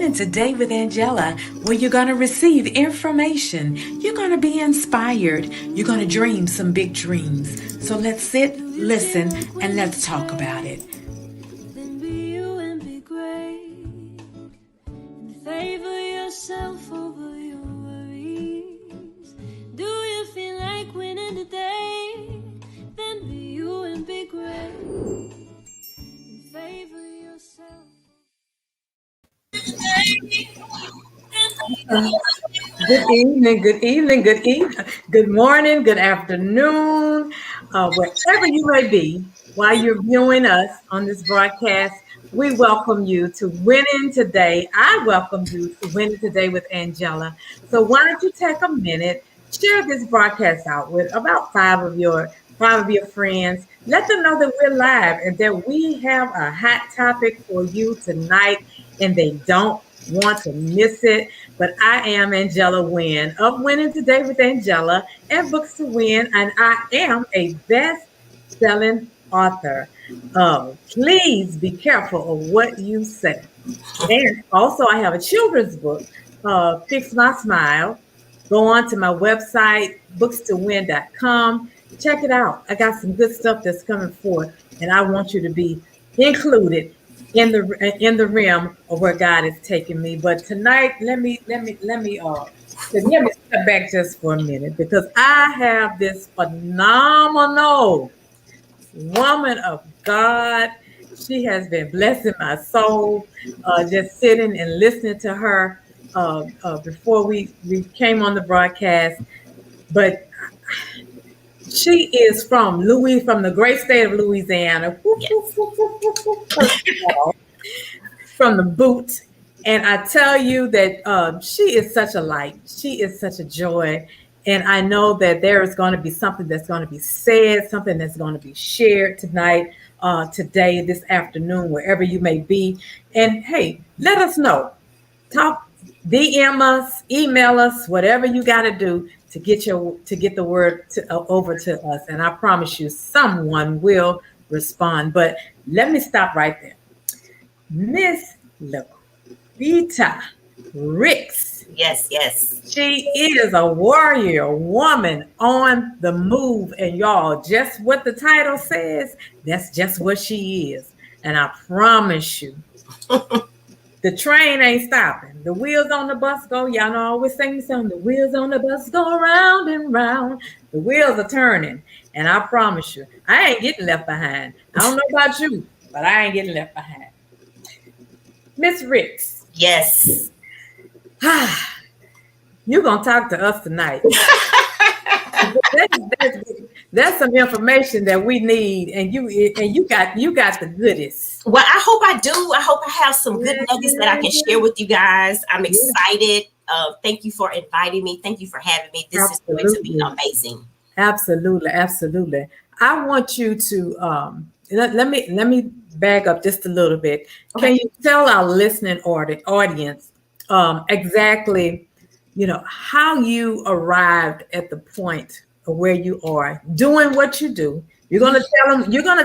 Winning Today with Angella, where you're going to receive information. You're going to be inspired. You're going to dream some big dreams. So let's sit, listen, and let's talk about it. Then be you and be great. And favor yourself over your worries. Do you feel like winning today? Then be you and be great. And favor yourself. Good evening, good evening, good evening, good morning, good afternoon, wherever you may be while you're viewing us on this broadcast. We welcome you to Winning Today. I welcome you to Winning Today with Angella. So why don't you take a minute, share this broadcast out with about five of your friends. Let them know that we're live and that we have a hot topic for you tonight, and they don't want to miss it. But I am Angella Wynn of Winning Today with Angella and Books to Win, and I am a best-selling author. Please be careful of what you say. And also, I have a children's book, Fix My Smile. Go on to my website, bookstowin.com. Check it out. I got some good stuff that's coming forth, and I want you to be included in the realm of where God is taking me. But tonight, let me step back just for a minute, because I have this phenomenal woman of God. She has been blessing my soul, just sitting and listening to her before we came on the broadcast. But she is from the great state of Louisiana. Yes. From the boot. And I tell you that she is such a light. She is such a joy. And I know that there is going to be something that's going to be said, something that's going to be shared tonight, today, this afternoon, wherever you may be. And hey, let us know. Talk, DM us, email us, whatever you got to do to get the word over to us. And I promise you, someone will respond. But let me stop right there. Miss LaQueda Ricks. Yes. She is a warrior woman on the move. And y'all, just what the title says, that's just what she is. And I promise you, the train ain't stopping. The wheels on the bus go, y'all know I always sing the song, the wheels on the bus go round and round. The wheels are turning. And I promise you, I ain't getting left behind. I don't know about you, but I ain't getting left behind. Miss Ricks. Yes. You're going to talk to us tonight. That's some information that we need, and you got the goodies. Well, I hope I do. I hope I have some good nuggets that I can share with you guys. I'm excited. Thank you for inviting me. Thank you for having me. This is going to be amazing. Absolutely. I want you to let me back up just a little bit. Okay. Can you tell our listening audience exactly, how you arrived at the point of where you are doing what you do? You're gonna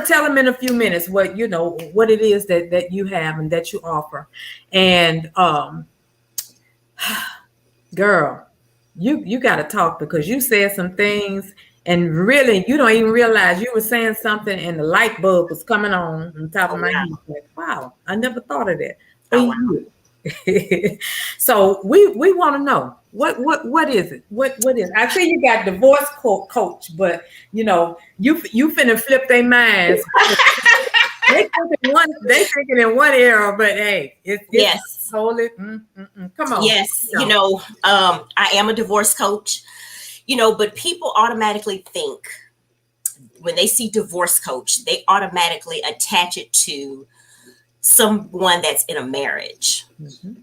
tell them in a few minutes what it is that you have and that you offer. And girl, you got to talk, because you said some things, and really you don't even realize you were saying something, and the light bulb was coming on top of my head. Like, wow, I never thought of that. Oh, wow. So we want to know what is it? What is? I see you got divorce coach, but you finna flip their minds. They thinking in one era, but hey, it's yes, totally. Come on. Yes, I am a divorce coach. But people automatically think, when they see divorce coach, they automatically attach it to someone that's in a marriage. Mm-hmm.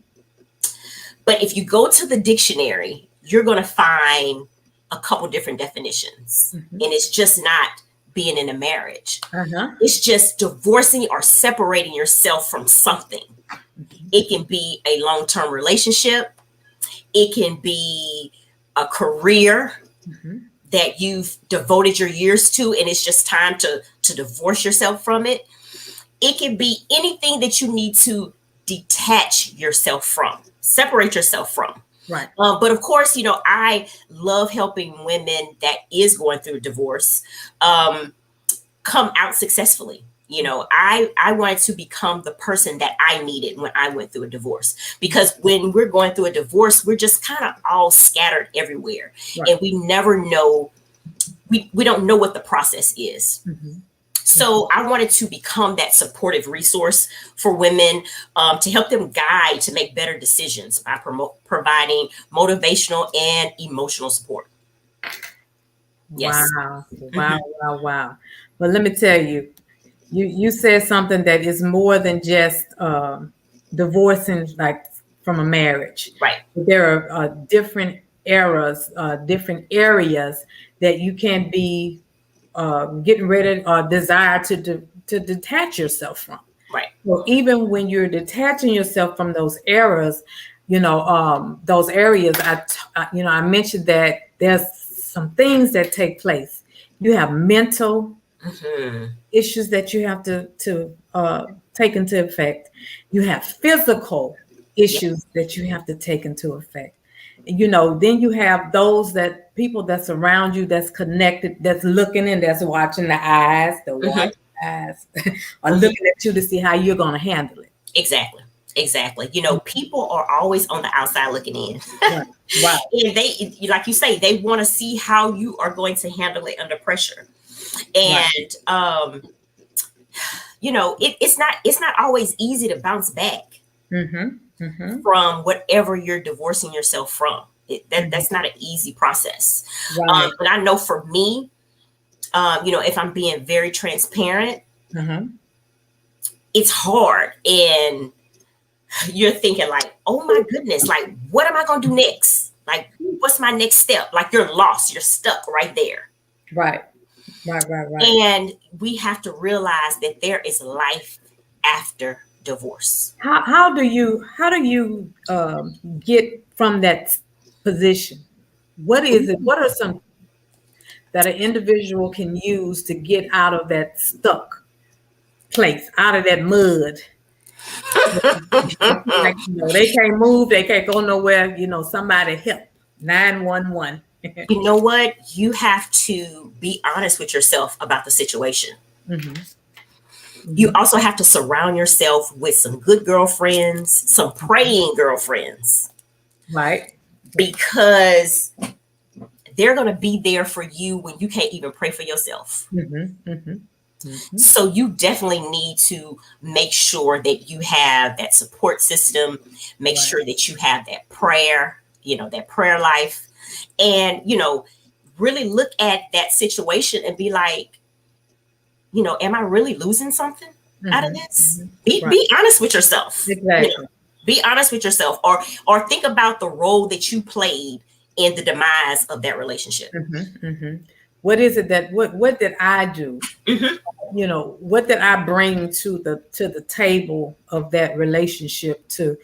But if you go to the dictionary, you're going to find a couple different definitions. Mm-hmm. And it's just not being in a marriage. Uh-huh. It's just divorcing or separating yourself from something. Mm-hmm. It can be a long-term relationship. It can be a career that you've devoted your years to, and it's just time to divorce yourself from it. It can be anything that you need to detach yourself from, separate yourself from. Right. But of course, I love helping women that is going through a divorce come out successfully. I wanted to become the person that I needed when I went through a divorce, because when we're going through a divorce, we're just kind of all scattered everywhere. Right. And we never know, we don't know what the process is. Mm-hmm. So I wanted to become that supportive resource for women, to help them guide to make better decisions by providing motivational and emotional support. Yes. Wow. Wow. Wow. Wow. But let me tell you, you said something that is more than just divorcing, like from a marriage. Right. There are different eras, different areas that you can be getting ready or desire to detach yourself from. Right. So even when you're detaching yourself from those eras, those areas, I mentioned that there's some things that take place. You have mental issues that you have to take into effect. You have physical issues that you have to take into effect. Then you have those people that's around you, that's connected, that's looking in, that's watching the eyes, are looking at you to see how you're going to handle it. Exactly. People are always on the outside looking in. Right. And they, like you say, they want to see how you are going to handle it under pressure. And, it's not always easy to bounce back from whatever you're divorcing yourself from. That's not an easy process. Right. But I know for me, if I'm being very transparent, it's hard. And you're thinking like, oh my goodness, like, what am I going to do next? Like, what's my next step? Like, you're lost. You're stuck right there. Right. And we have to realize that there is life after divorce. How do you get from that position? What is it? What are some that an individual can use to get out of that stuck place, out of that mud? Like, they can't move, they can't go nowhere. Somebody help. 911. You know what? You have to be honest with yourself about the situation. You also have to surround yourself with some good girlfriends, some praying girlfriends. Right. Because they're going to be there for you when you can't even pray for yourself. So you definitely need to make sure that you have that support system, make sure that you have that prayer, that prayer life. And, really look at that situation and be like, am I really losing something out of this? Be honest with yourself. Exactly. Be honest with yourself, or think about the role that you played in the demise of that relationship. What is it that what did I do? What did I bring to the table of that relationship to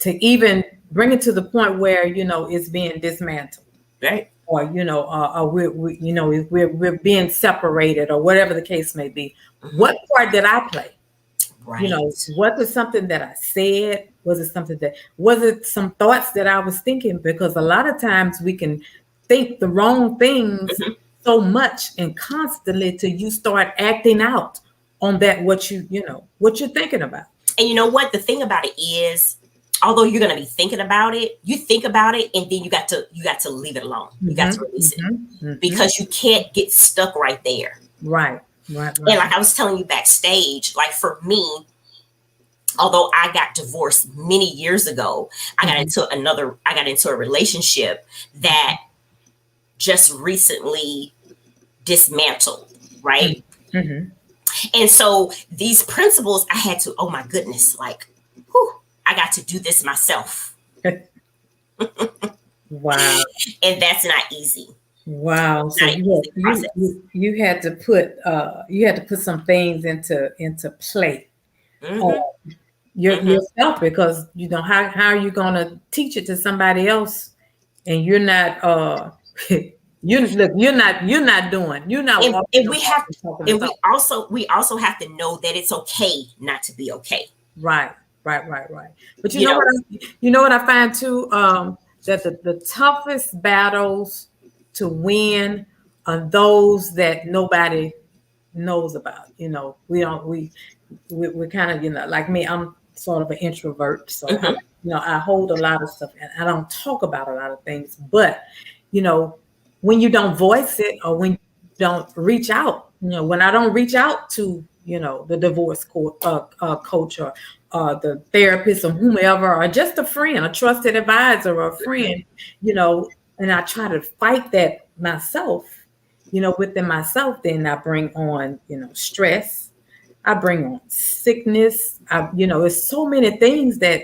even bring it to the point where it's being dismantled, right? Or we're being separated, or whatever the case may be. What part did I play? Right. Was it something that I said? Was it some thoughts that I was thinking? Because a lot of times we can think the wrong things so much and constantly till you start acting out on that what you're thinking about. And you know what? The thing about it is, although you're going to be thinking about it, you think about it, and then you got to leave it alone. You got to release it because you can't get stuck right there. Right. And like I was telling you backstage, like for me, although I got divorced many years ago, I got into a relationship that just recently dismantled, right? And so these principles, I had to, oh my goodness, like, I got to do this myself. Wow. And that's not easy. Wow. So you had to put some things into play. Yourself, because how are you going to teach it to somebody else and you're not you're not doing, you're not and we also have to know that it's okay not to be okay. Right. Right. But You know, you know what I find too, that the toughest battles to win are those that nobody knows about. You know, we don't we're kind of, you know, like me, I'm sort of an introvert, so I, mhm, you know, I hold a lot of stuff and I don't talk about a lot of things. But you know, when you don't voice it or when you don't reach out, you know, when I don't reach out to, you know, the coach or the therapist or whomever, or just a friend, a trusted advisor or a mhm. friend, you know, and I try to fight that myself, you know, within myself, then I bring on, you know, stress. I bring on sickness. You know, there's so many things that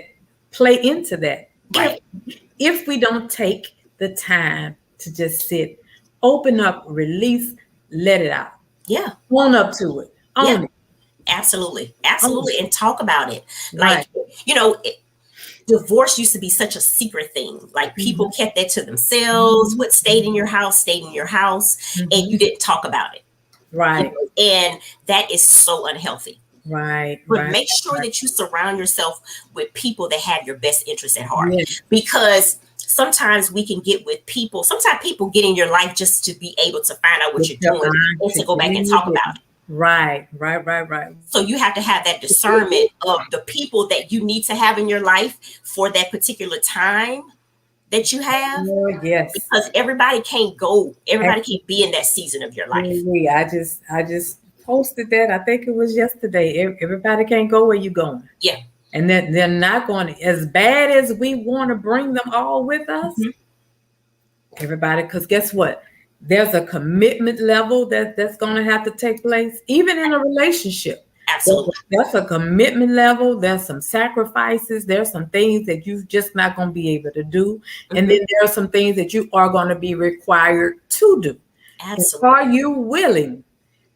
play into that. Right. If we don't take the time to just sit, open up, release, let it out, Yeah. own up to it, Yeah. own it, Absolutely. own Absolutely. it. And talk about it. Right. Like, you know, divorce used to be such a secret thing. Like people Mhm. kept that to themselves. Mhm. What stayed in your house, stayed in your house, and you Mhm. didn't talk about it. You Right. know, and that is so unhealthy. Right. But Right. make sure Right. that you surround yourself with people that have your best interests at heart. Yeah. Because sometimes we can get with people, sometimes people get in your life just to be able to find out what Get you're your doing mind and to to go get back and in your talk about business. it. Right. So you have to have that discernment of the people that you need to have in your life for that particular time that you have, Oh, yes. because everybody can't be in that season of your life. Absolutely. I just posted that. I think it was yesterday. Everybody can't go where you're going. Yeah. And that they're not going to, as bad as we want to bring them all with us, Mhm. everybody, because guess what? There's a commitment level that's going to have to take place, even in a relationship. Absolutely. That's a commitment level. There's some sacrifices. There's some things that you're just not going to be able to do. And then Mhm. there are some things that you are going to be required to do. And Absolutely. are you willing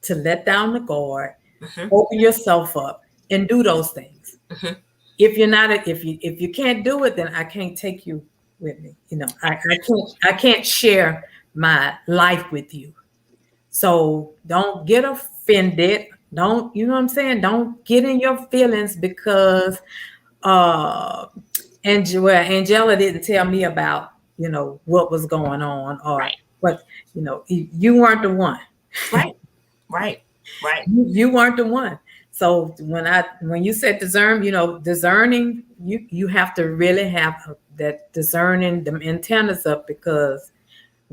to let down the guard, Mhm. open yourself up, and do those things? Mhm. If you're not, if you can't do it, then I can't take you with me. You know, I can't share my life with you. So don't get offended. Don't, you know what I'm saying? Don't get in your feelings because uh Angela didn't tell me about, you know, what was going on or Right. what, you know, you weren't the one. Right. Right. Right. You weren't the one. So when you said discern, you know, discerning, you have to really have that discerning, the antennas up, because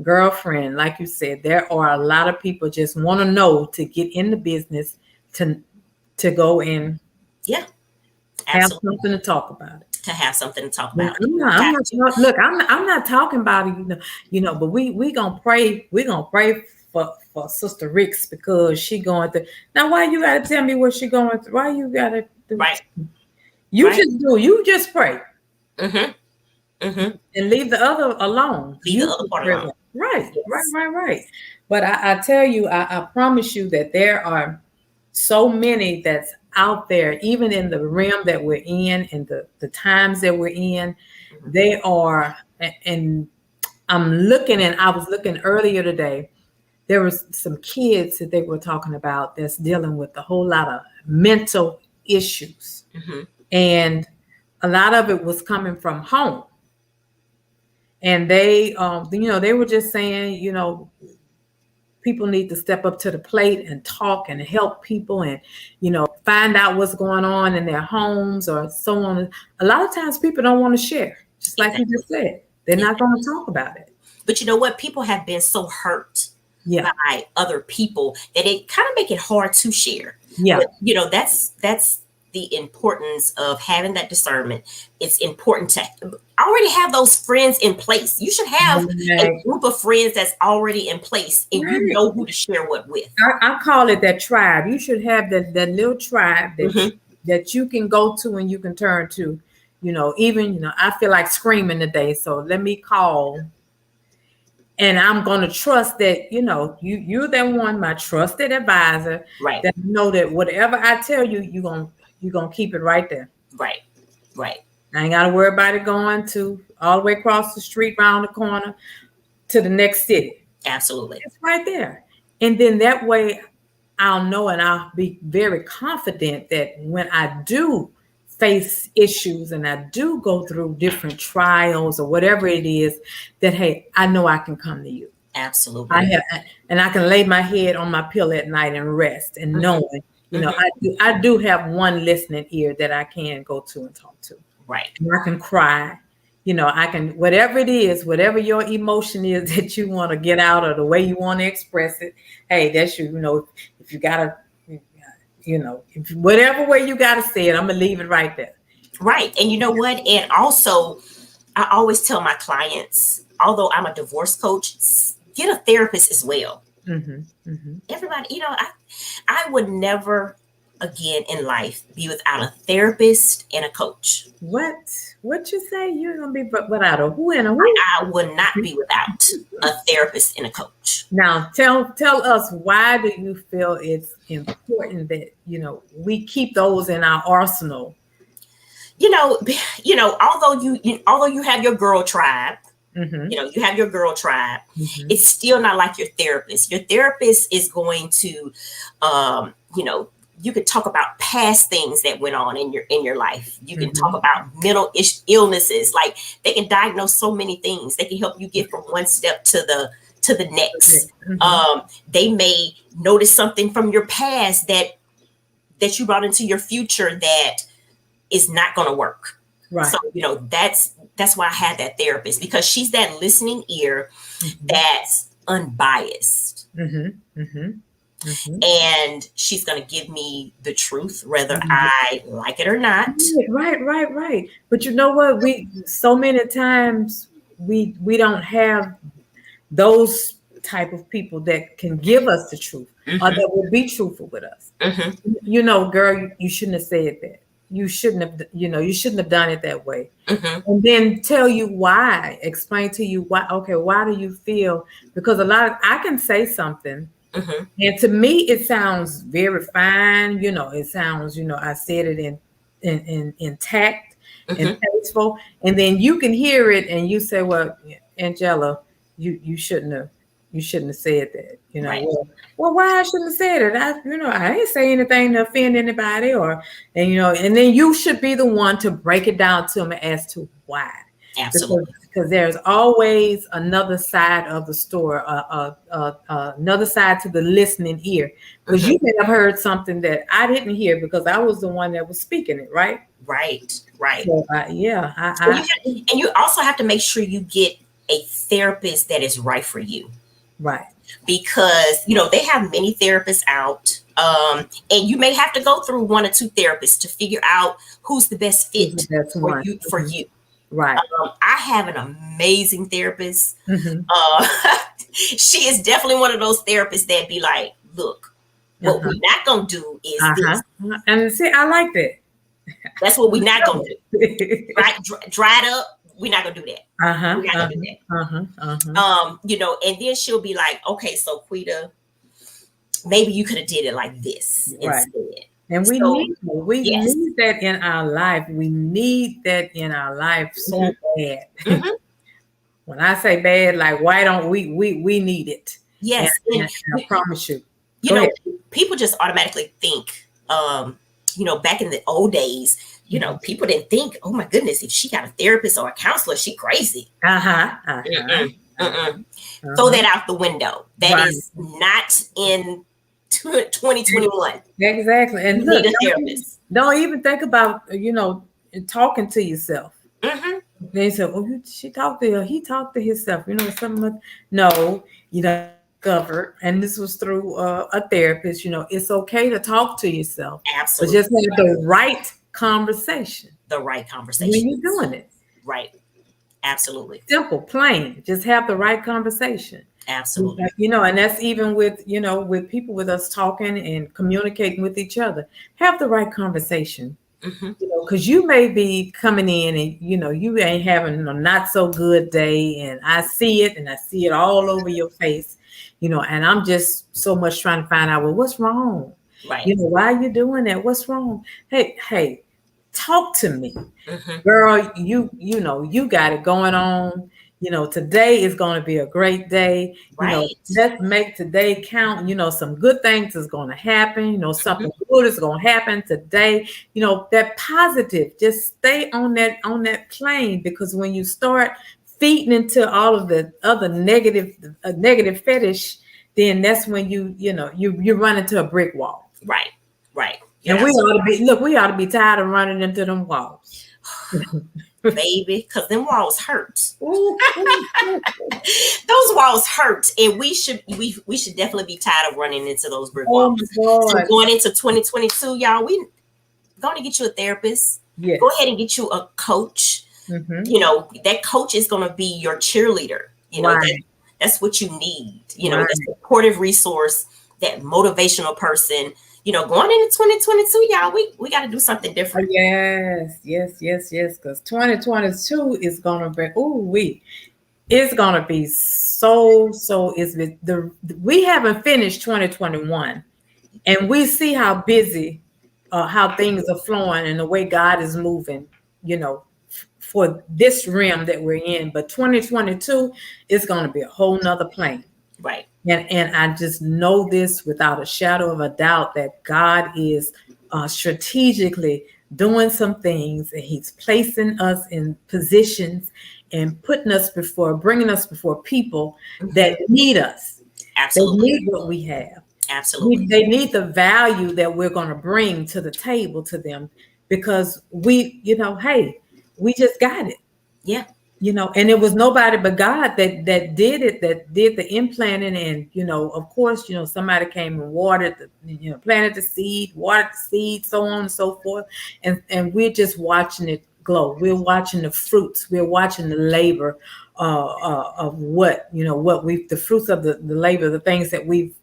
girlfriend, like you said, there are a lot of people just want to know to get in the business to go and Yeah. have Absolutely. something to talk about it. To have something to talk Yeah, about. You I'm have not to. look, I'm not talking about it, but we gonna pray, for Sister Ricks because she going through. Now, why you gotta tell me what she going through? Why you gotta do? Right. You Right. just do. You just pray Mhm. Mhm. and leave the other alone. Leave the You other just part pray. alone. Yes. Right. But I tell you, I promise you that there are so many that's out there, even in the realm that we're in and the times that we're in. Mhm. They are, and I was looking earlier today. There was some kids that they were talking about that's dealing with a whole lot of mental issues. Mhm. And a lot of it was coming from home. And they were just saying, people need to step up to the plate and talk and help people and, find out what's going on in their homes or so on. A lot of times people don't want to share, just like you Exactly. just said. They're not Exactly. going to talk about it. But you know what? People have been so hurt Yeah. by other people that it kind of make it hard to share. Yeah. But you know, that's the importance of having that discernment. It's important to already have those friends in place. You should have a Right. group of friends that's already in place and you Right. know who to share what with. I call it that tribe. You should have that little tribe Hmm. that you can go to and you can turn to. Even I feel like screaming today, so let me call, and I'm gonna trust that you're that one, my trusted advisor, Right. that know that whatever I tell you, you're gonna keep it right there. Right. Right. I ain't gotta worry about it going to all the way across the street, round the corner to the next city. Absolutely. It's right there. And then that way I'll know and I'll be very confident that when I do face issues and I do go through different trials or whatever it is, that, hey, I know I can come to you. Absolutely. And I can lay my head on my pillow at night and rest and knowing, I do have one listening ear that I can go to and talk to. Right. And I can cry. I can, whatever it is, whatever your emotion is that you want to get out or the way you want to express it. Hey, that's you, if you gotta, if whatever way you gotta say it, I'm gonna leave it right there. Right. And you know what? And also, I always tell my clients, although I'm a divorce coach, get a therapist as well. Everybody, I would never again in life be without a therapist and a coach. What you say? You're gonna be without a who and a who? I would not be without a therapist and a coach. Now tell us, why do you feel it's important that we keep those in our arsenal? Although you have your girl tribe, you have your girl tribe, it's still not like your therapist. Your therapist is going to, you could talk about past things that went on in your life. You can talk about mental illnesses. Like, they can diagnose so many things. They can help you get from one step to the next. They may notice something from your past that you brought into your future that is not going to work. Right. So, that's why I had that therapist, because she's that listening ear that's unbiased. And she's going to give me the truth, whether I like it or not. Right. But you know what? So many times we don't have those type of people that can give us the truth or that will be truthful with us. Girl, you shouldn't have said that. You shouldn't have done it that way. And then tell you why, explain to you why. Okay, why do you feel? Because I can say something, and to me it sounds very fine. It sounds, I said it in tact and tasteful, and then you can hear it and you say, well, Angella, you shouldn't have said that. Right. Well, why I shouldn't have said it? I ain't say anything to offend anybody, and then you should be the one to break it down to them as to why. Absolutely. Because there's always another side of the story, another side to the listening ear. Because you may have heard something that I didn't hear because I was the one that was speaking it, right? Right. So, and you also have to make sure you get a therapist that is right for you. Right. Because, they have many therapists out. And you may have to go through one or two therapists to figure out who's the best fit for you. Right. I have an amazing therapist. She is definitely one of those therapists that be like, look, what we're not going to do is this. And see, I like that. That's what we're not going to do. Right? Dry it up. We're not gonna do that. We're not gonna do that. And then she'll be like, okay, so Quita, maybe you could have did it like this instead. And we need that in our life. We need that in our life so bad. When I say bad, like, why don't we need it? Yes. And I promise you. People just automatically think, back in the old days, people didn't think, oh my goodness, if she got a therapist or a counselor, she crazy. Throw that out the window. That is not in 2021. Exactly. And you need a therapist. Don't even think about, talking to yourself. They say, oh, he talked to himself. No, covered, and this was through a therapist. It's okay to talk to yourself. Absolutely. But just have the right conversation. When you're doing it. Right. Absolutely. Simple, plain. Just have the right conversation. Absolutely. And that's even with, with people, with us talking and communicating with each other. Have the right conversation. Because you may be coming in and, you ain't having a not so good day, and I see it all over your face, and I'm just so much trying to find out, well, what's wrong? Right. Why are you doing that? What's wrong? Hey, talk to me. Girl, you got it going on. Today is going to be a great day. Right. Let's make today count. Some good things is going to happen. Something good is going to happen today. That positive, just stay on that plane, because when you start feeding into all of the other negative fetish, then that's when you run into a brick wall. Right. And we ought to be tired of running into them walls. Baby, because them walls hurt. Those walls hurt, and we should definitely be tired of running into those brick walls. So going into 2022, y'all, we going to get you a therapist. Yes. Go ahead and get you a coach. That coach is going to be your cheerleader. That's what you need. That supportive resource, that motivational person. Going into 2022, y'all, we got to do something different. Yes. Because 2022 is gonna be it's gonna be so. We haven't finished 2021, and we see how busy, how things are flowing, and the way God is moving. For this realm that we're in, but 2022 is gonna be a whole nother plane. Right. And I just know this without a shadow of a doubt, that God is strategically doing some things, and He's placing us in positions and bringing us before people that need us. Absolutely. They need what we have. Absolutely. They need the value that we're going to bring to the table to them, because we just got it. Yeah. And it was nobody but God that did it, that did the implanting. And, of course, somebody came and watered, planted the seed, watered the seed, so on and so forth. And we're just watching it glow. We're watching the fruits. We're watching the labor of the fruits of the labor, the things that we've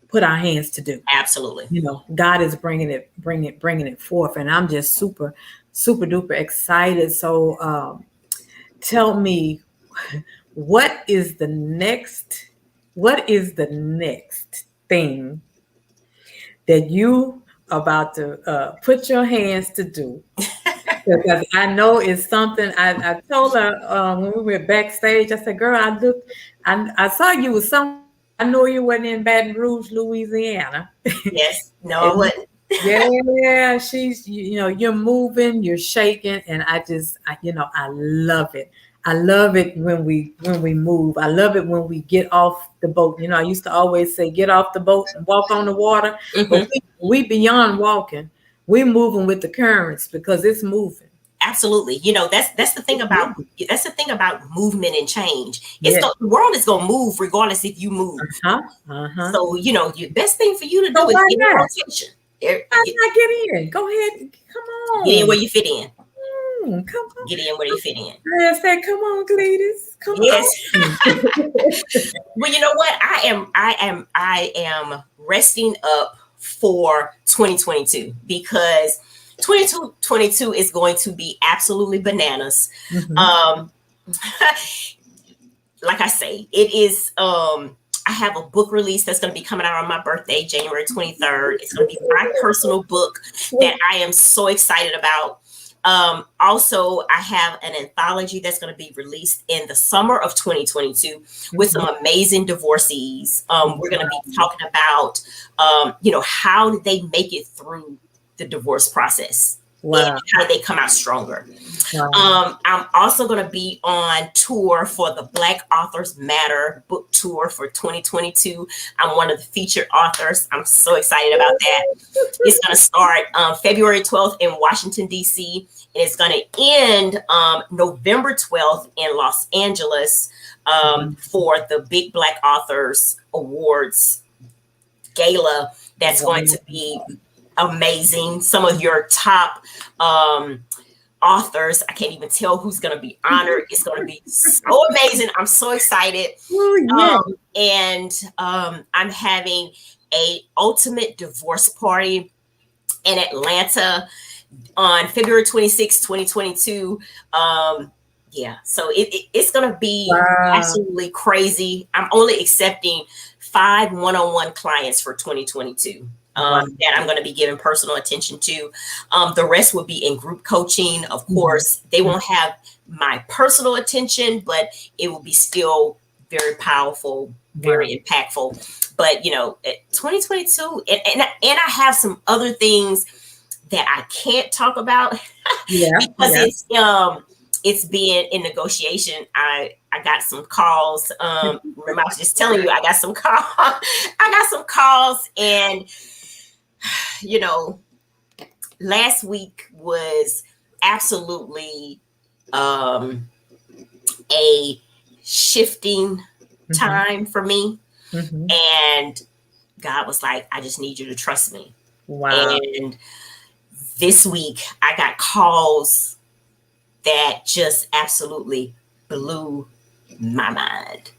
put our hands to do. Absolutely. God is bringing it forth. And I'm just super, super duper excited. So, tell me, what is the next thing that you about to put your hands to do? Because I know it's something. I told her when we were backstage, I said, girl, I saw you with some. I know you wasn't in Baton Rouge, Louisiana. Yes. No, I wasn't. Yeah, she's, you're moving, you're shaking, and I love it. I love it when we move. I love it when we get off the boat. I used to always say, get off the boat and walk on the water. But we beyond walking. We moving with the currents, because it's moving. Absolutely. That's the thing about movement and change. The world is gonna move regardless if you move. So the best thing for you to do is get in rotation. Get in. Go ahead. Come on. Get in where you fit in. Come on. Get in where you fit in. I said, come on, Cletus. Come on. Yes. Well, you know what? I am resting up for 2022, because 2022 is going to be absolutely bananas. Like I say, it is. I have a book release that's going to be coming out on my birthday, January 23rd. It's going to be my personal book that I am so excited about. Also, I have an anthology that's going to be released in the summer of 2022 with some amazing divorcees. We're going to be talking about, how did they make it through the divorce process? Wow. And how they come out stronger. Wow. I'm also going to be on tour for the Black Authors Matter book tour for 2022. I'm one of the featured authors. I'm so excited about that. It's going to start February 12th in Washington, D.C. And it's going to end November 12th in Los Angeles for the Big Black Authors Awards Gala. That's going to be amazing. Some of your top authors. I can't even tell who's going to be honored. It's going to be so amazing. I'm so excited. I'm having a ultimate divorce party in Atlanta on February 26, 2022. So it's going to be absolutely crazy. I'm only accepting 5 one-on-one clients for 2022. That I'm going to be giving personal attention to. The rest will be in group coaching. Of course, they won't have my personal attention, but it will be still very powerful, very impactful. But 2022, and I have some other things that I can't talk about because it's being in negotiation. I got some calls. Remember, I was just telling you, I got some calls, and last week was absolutely a shifting time for me. And God was like, I just need you to trust me. Wow. And this week I got calls that just absolutely blew my mind.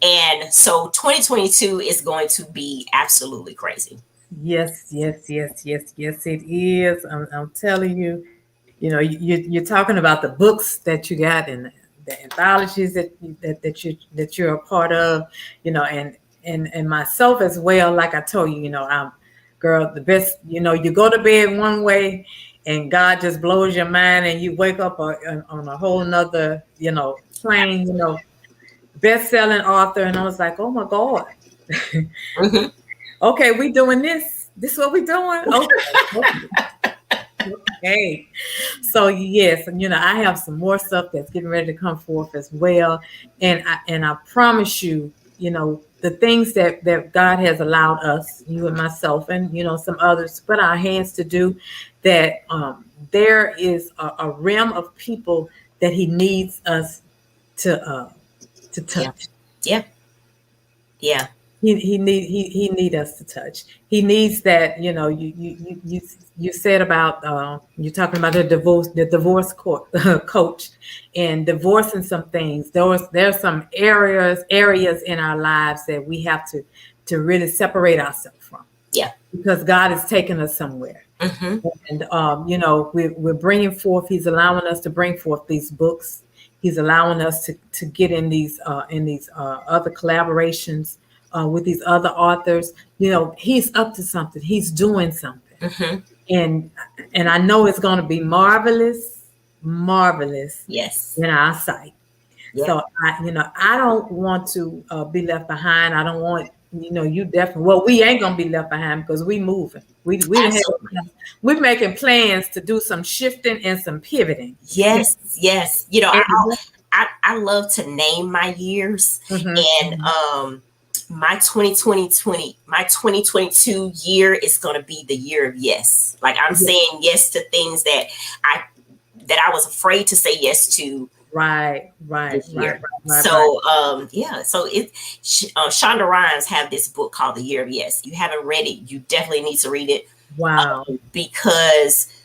And so 2022 is going to be absolutely crazy. Yes, it is. I'm telling you, you're talking about the books that you got and the anthologies that you're a part of, and myself as well. Like I told you, I'm girl, the best. You go to bed one way, and God just blows your mind, and you wake up on a whole nother, plane. Best-selling author, and I was like, oh my God. Okay, we doing this. This is what we doing. Okay. So yes, I have some more stuff that's getting ready to come forth as well, and I promise you, the things that God has allowed us, you and myself, and some others, to put our hands to do, that there is a realm of people that He needs us to touch. Yeah. He need us to touch. He needs that. You said about you're talking about the divorce coach, and divorcing some things. There's some areas in our lives that we have to really separate ourselves from. Yeah, because God is taking us somewhere. And we're bringing forth. He's allowing us to bring forth these books. He's allowing us to get in these other collaborations with these other authors. He's up to something. He's doing something. And I know it's going to be marvelous. Yes. In our sight. Yeah. So I don't want to be left behind. I don't want, you definitely, well, we ain't going to be left behind because we moving. We're making plans to do some shifting and some pivoting. Yes. I love to name my years, and my 2022 year is going to be the year of yes. Like I'm saying yes to things that I was afraid to say yes to. Right. So Shonda Rhimes have this book called The Year of Yes. You haven't read it, you definitely need to read it. Wow. Because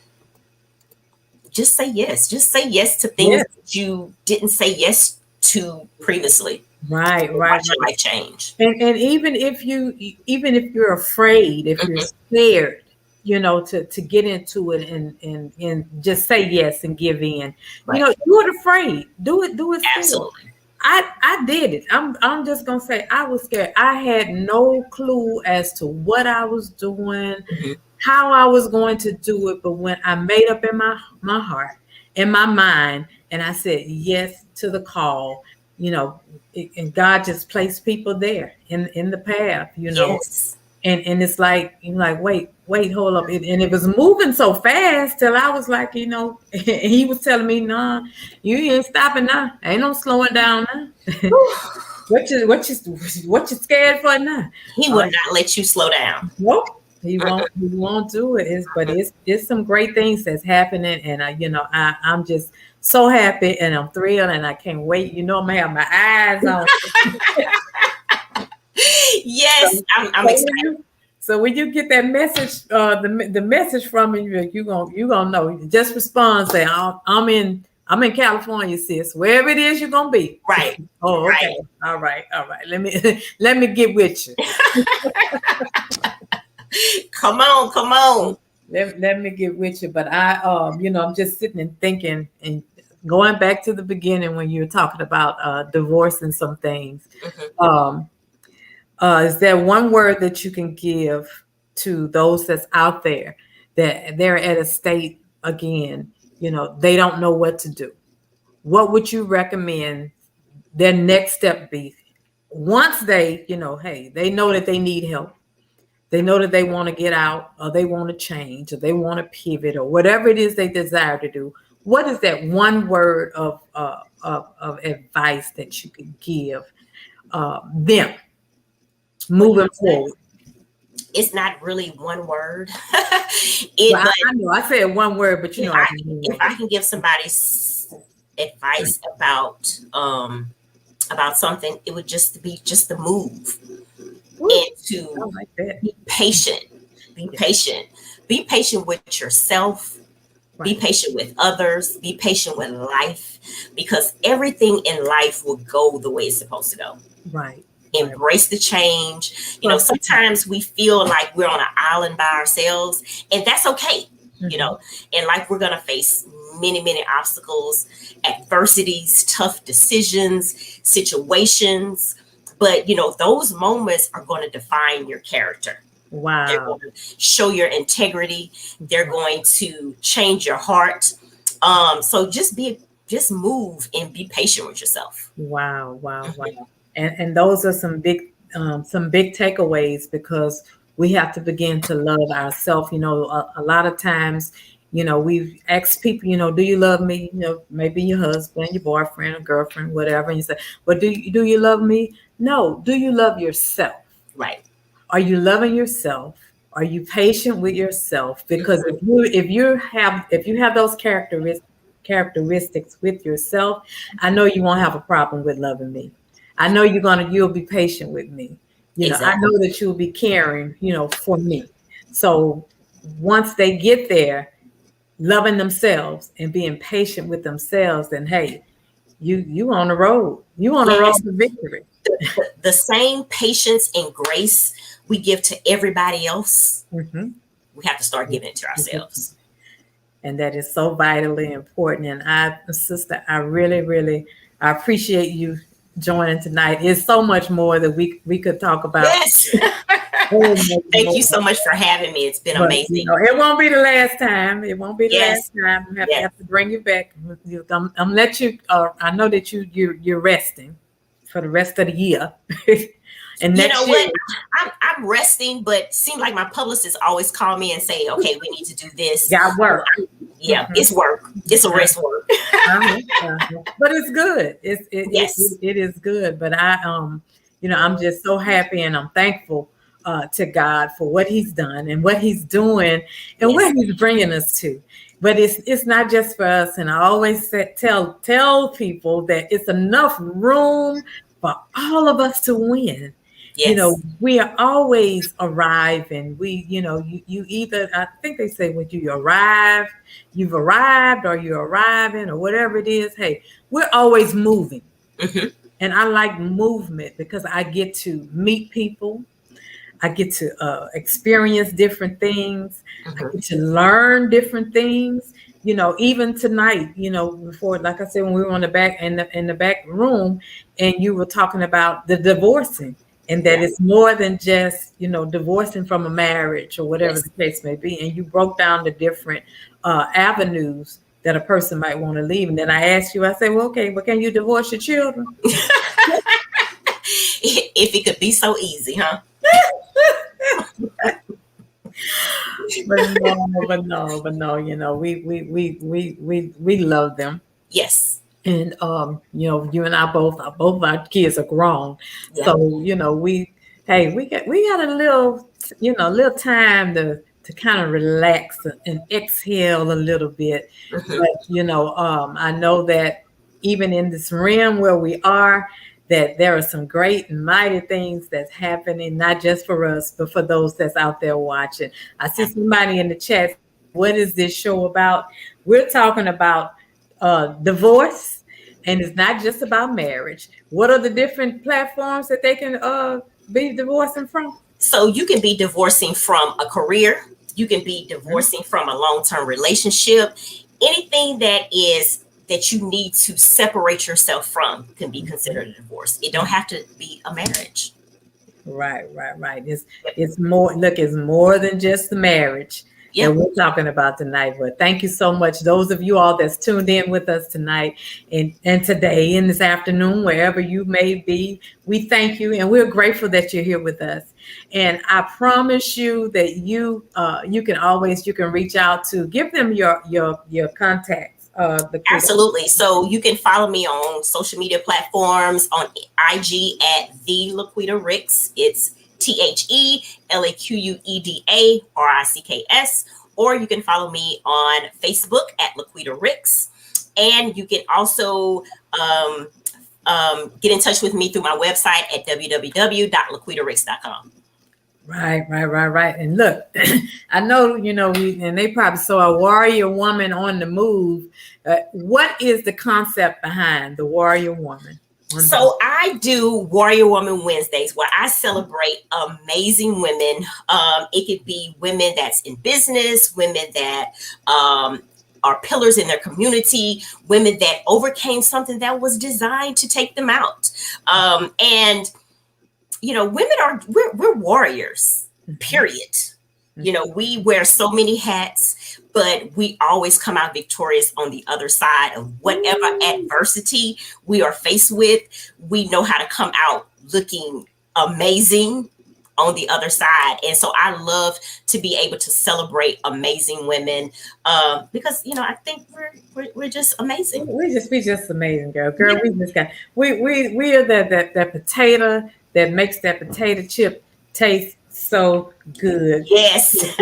just say yes. Just say yes to things that you didn't say yes to previously. Right. Watch your life change. And even if you're afraid, if you're scared, to get into it and just say yes and give in. Right. Do it afraid. Do it. Absolutely. I did it. I'm just gonna say I was scared. I had no clue as to what I was doing, how I was going to do it. But when I made up in my heart, in my mind, and I said yes to the call, and God just placed people there in the path, Yes. And it's like, wait, hold up. And it was moving so fast till I was like, and he was telling me, nah, you ain't stopping now. Ain't no slowing down now. What you scared for now? He will not let you slow down. Nope. He won't do it. But it's some great things that's happening. And I'm just so happy and I'm thrilled and I can't wait. I'm gonna have my eyes on. Yes, I'm excited. So when you get that message, the message from me, you gonna know. Just respond, say, I'm in California, sis. Wherever it is, you're gonna be. Right. Oh, okay. Right. All right. Let me get with you. Come on. Let me get with you. But I'm just sitting and thinking and going back to the beginning when you were talking about divorce and some things. Is there one word that you can give to those that's out there that they're at a state again, they don't know what to do? what would you recommend their next step be? Once they, hey, they know that they need help. They know that they want to get out, or they want to change, or they want to pivot, or whatever it is they desire to do. What is that one word of advice that you could give them moving forward? It's not really one word. I know I said one word, but if I can give somebody advice about something, it would just be just to move. Ooh, and to be patient. Be patient. Be patient with yourself. Right. Be patient with others. Be patient with life, because everything in life will go the way it's supposed to go. Right. Embrace the change. Sometimes we feel like we're on an island by ourselves, and that's okay. Mm-hmm. In life, we're going to face many, many obstacles, adversities, tough decisions, situations. But, those moments are going to define your character. Wow. They're going to show your integrity. They're going to change your heart. So just move and be patient with yourself. Wow. Mm-hmm. And those are some big takeaways, because we have to begin to love ourselves. A lot of times, we've asked people, do you love me? Maybe your husband, your boyfriend, or girlfriend, whatever. And you say, well, do you love me? No. Do you love yourself? Right. Are you loving yourself? Are you patient with yourself? Because if you have those characteristics with yourself, I know you won't have a problem with loving me. I know you'll be patient with me. Exactly. I know that you'll be caring, for me. So once they get there, loving themselves and being patient with themselves, then hey, you on the road. You on the road to victory. The same patience and grace we give to everybody else, mm-hmm. we have to start giving it to ourselves. And that is so vitally important. And sister, I really, really, I appreciate you joining tonight. It's so much more that we could talk about. Yes. Thank you so much for having me. It's been amazing. It won't be the last time. It won't be the last time. I have to bring you back. I'm let you. I know that you're resting for the rest of the year. And next year, I'm resting, but it seems like my publicists always call me and say, "Okay, we need to do this." Got work. Mm-hmm. It's work. It's a rest work. But it's good. It is good. But I'm just so happy, and I'm thankful to God for what He's done and what He's doing and where He's bringing us to. But it's not just for us. And I always tell people that it's enough room for all of us to win. Yes. We are always arriving. You either, I think they say when you've arrived or you're arriving or whatever it is. Hey, we're always moving. Mm-hmm. And I like movement because I get to meet people. I get to experience different things. Mm-hmm. I get to learn different things. Even tonight, before, like I said, when we were on the back in the back room, and you were talking about the divorcing, and that it's more than just divorcing from a marriage or whatever the case may be. And you broke down the different avenues that a person might want to leave. And then I asked you, I said, well, okay, but can you divorce your children? If it could be so easy, huh? but no, we love them. Yes. And you and I both of our kids are grown. Yeah. So we got a little time to kind of relax and exhale a little bit. Mm-hmm. But I know that even in this realm where we are, that there are some great and mighty things that's happening, not just for us, but for those that's out there watching. I see somebody in the chat. What is this show about? We're talking about divorce, and it's not just about marriage. What are the different platforms that they can be divorcing from? So you can be divorcing from a career. You can be divorcing from a long-term relationship. Anything that you need to separate yourself from can be considered a divorce. It don't have to be a marriage. Right. It's more. Look, it's more than just the marriage. that we're talking about tonight. But thank you so much, those of you all that's tuned in with us tonight and today and this afternoon, wherever you may be. We thank you, and we're grateful that you're here with us. And I promise you that you can reach out to, give them your contacts. Absolutely. So you can follow me on social media platforms, on IG at the LaQueda Ricks. It's TheLaQueda or you can follow me on Facebook at LaQueda Ricks. And you can also get in touch with me through my website at www.laquedaricks.com. Right. And look, I know, and they probably saw a warrior woman on the move. What is the concept behind the warrior woman? So I do Warrior Woman Wednesdays, where I celebrate amazing women. It could be women that's in business, women that are pillars in their community, women that overcame something that was designed to take them out. And women we're warriors, period. We wear so many hats, but we always come out victorious on the other side of whatever adversity we are faced with. We know how to come out looking amazing on the other side. And so I love to be able to celebrate amazing women because, I think we're just amazing. We just amazing, girl. Yeah. We are that potato that makes that potato chip taste so good. Yes.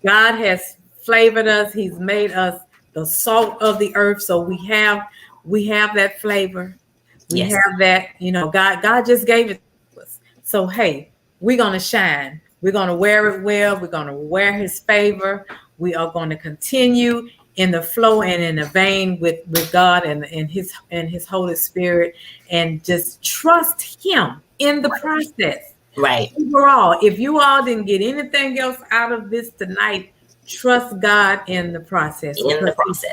God has flavored us. He's made us the salt of the earth. So we have that flavor. We have that, God just gave it to us. So, hey, we're going to shine. We're going to wear it well. We're going to wear his favor. We are going to continue in the flow and in the vein with God and his Holy Spirit, and just trust him in the process. Right. Overall, if you all didn't get anything else out of this tonight, trust God in the process.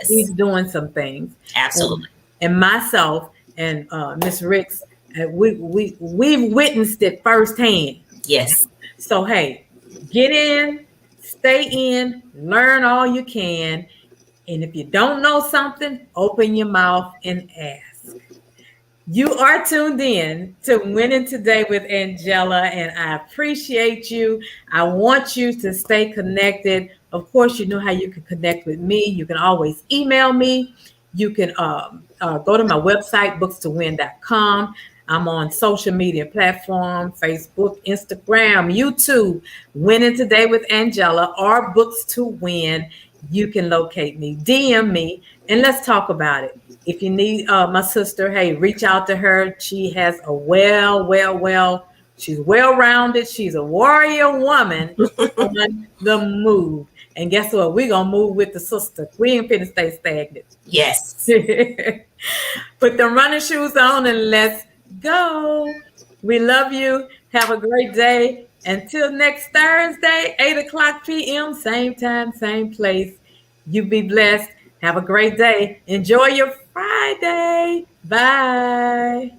He's doing some things. Absolutely. And myself and Miss Ricks, we've witnessed it firsthand. Yes. So, hey, get in, stay in, learn all you can. And if you don't know something, open your mouth and ask. You are tuned in to Winning Today with Angella, and I appreciate you. I want you to stay connected. Of course, you know how you can connect with me. You can always email me. You can go to my website, bookstowin.com. I'm on social media platforms, Facebook, Instagram, YouTube, Winning Today with Angella, or Books to Win. You can locate me, DM me, and let's talk about it. If you need my sister, hey, reach out to her. She has a she's well-rounded. She's a warrior woman on the move. And guess what? We're going to move with the sister. We ain't finna stay stagnant. Yes. Put the running shoes on and let's go. We love you. Have a great day. Until next Thursday, 8:00 p.m., same time, same place. You be blessed. Have a great day. Enjoy your Friday. Bye.